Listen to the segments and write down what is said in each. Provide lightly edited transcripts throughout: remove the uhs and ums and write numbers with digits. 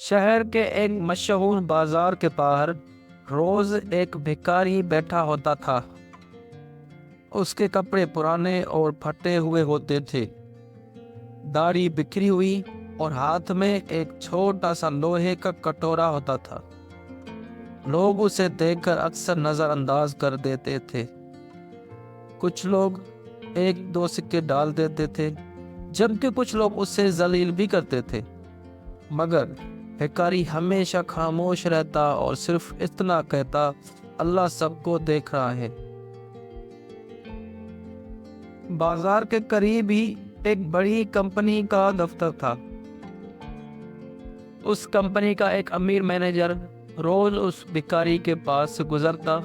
شہر کے ایک مشہور بازار کے باہر روز ایک بھکاری بیٹھا ہوتا تھا۔ اس کے کپڑے پرانے اور پھٹے ہوئے ہوتے تھے، داڑھی بکھری ہوئی اور ہاتھ میں ایک چھوٹا سا لوہے کا کٹورا ہوتا تھا۔ لوگ اسے دیکھ کر اکثر نظر انداز کر دیتے تھے۔ کچھ لوگ ایک دو سکے ڈال دیتے تھے، جبکہ کچھ لوگ اسے ذلیل بھی کرتے تھے، مگر بھکاری ہمیشہ خاموش رہتا اور صرف اتنا کہتا، اللہ سب کو دیکھ رہا ہے۔ بازار کے قریب ہی ایک بڑی کمپنی کا دفتر تھا۔ اس کمپنی کا ایک امیر مینیجر روز اس بھکاری کے پاس سے گزرتا۔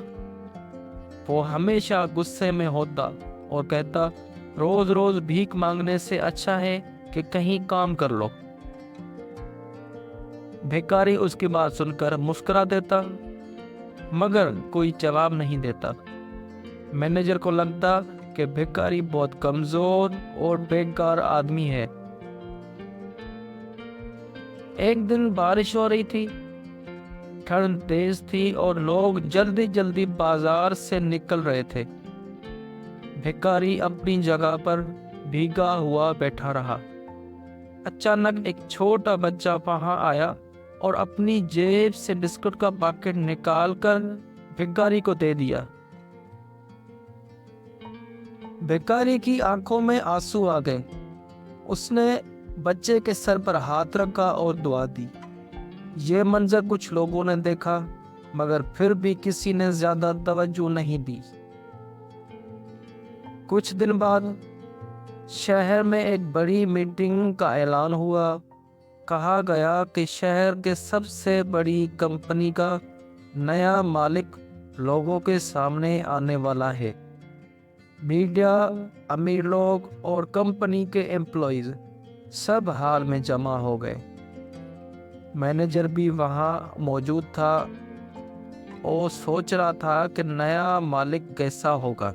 وہ ہمیشہ غصے میں ہوتا اور کہتا، روز روز بھیک مانگنے سے اچھا ہے کہ کہیں کام کر لو۔ بھکاری اس کی بات سن کر مسکرا دیتا، مگر کوئی جواب نہیں دیتا۔ مینیجر کو لگتا کہ بھکاری بہت کمزور اور بیکار آدمی ہے۔ ایک دن بارش ہو رہی تھی، ٹھنڈ تیز تھی اور لوگ جلدی جلدی بازار سے نکل رہے تھے۔ بھکاری اپنی جگہ پر بھیگا ہوا بیٹھا رہا۔ اچانک ایک چھوٹا بچہ وہاں آیا اور اپنی جیب سے بسکٹ کا پیکٹ نکال کر بھکاری کو دے دیا۔ بھکاری کی آنکھوں میں آنسو آ گئے۔ اس نے بچے کے سر پر ہاتھ رکھا اور دعا دی۔ یہ منظر کچھ لوگوں نے دیکھا، مگر پھر بھی کسی نے زیادہ توجہ نہیں دی۔ کچھ دن بعد شہر میں ایک بڑی میٹنگ کا اعلان ہوا۔ کہا گیا کہ شہر کے سب سے بڑی کمپنی کا نیا مالک لوگوں کے سامنے آنے والا ہے۔ میڈیا، امیر لوگ اور کمپنی کے امپلائیز سب ہال میں جمع ہو گئے۔ مینیجر بھی وہاں موجود تھا اور سوچ رہا تھا کہ نیا مالک کیسا ہوگا۔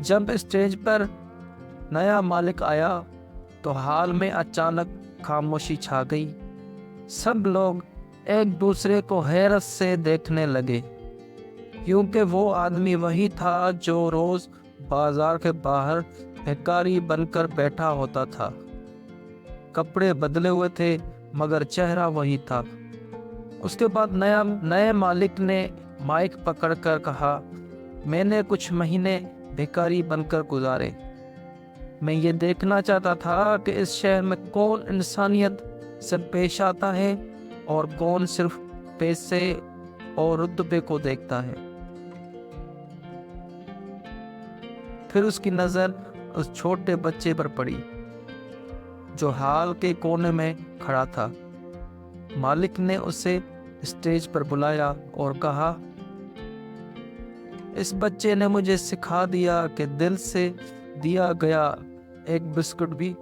جب اسٹیج پر نیا مالک آیا تو ہال میں اچانک خاموشی چھا گئی۔ سب لوگ ایک دوسرے کو حیرت سے دیکھنے لگے، کیونکہ وہ آدمی وہی تھا جو روز بازار کے باہر بھکاری بن کر بیٹھا ہوتا تھا۔ کپڑے بدلے ہوئے تھے، مگر چہرہ وہی تھا۔ اس کے بعد نئے مالک نے مائک پکڑ کر کہا، میں نے کچھ مہینے بھکاری بن کر گزارے۔ میں یہ دیکھنا چاہتا تھا کہ اس شہر میں کون انسانیت سے پیش آتا ہے اور کون صرف پیسے اور رتبے کو دیکھتا ہے۔ پھر اس کی نظر اس چھوٹے بچے پر پڑی جو ہال کے کونے میں کھڑا تھا۔ مالک نے اسے اسٹیج پر بلایا اور کہا، اس بچے نے مجھے سکھا دیا کہ دل سے دیا گیا ایک بسکٹ بھی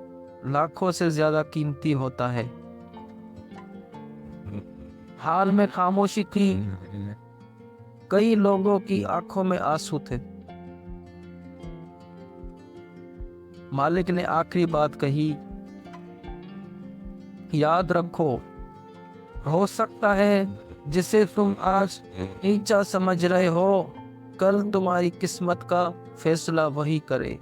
لاکھوں سے زیادہ قیمتی ہوتا ہے۔ ہال میں خاموشی تھی، کئی لوگوں کی آنکھوں میں آنسو تھے۔ مالک نے آخری بات کہی، یاد رکھو، ہو سکتا ہے جسے تم آج نیچا سمجھ رہے ہو، کل تمہاری قسمت کا فیصلہ وہی کرے۔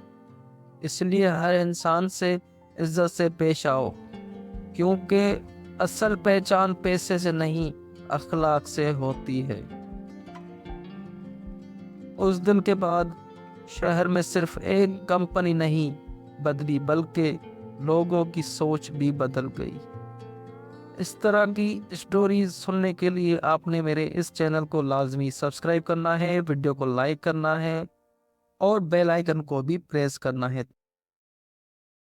اس لیے ہر انسان سے عزت سے پیش آؤ، کیونکہ اصل پہچان پیسے سے نہیں، اخلاق سے ہوتی ہے۔ اس دن کے بعد شہر میں صرف ایک کمپنی نہیں بدلی، بلکہ لوگوں کی سوچ بھی بدل گئی۔ اس طرح کی سٹوریز سننے کے لیے آپ نے میرے اس چینل کو لازمی سبسکرائب کرنا ہے، ویڈیو کو لائک کرنا ہے اور بیل آئیکن کو بھی پریس کرنا ہے۔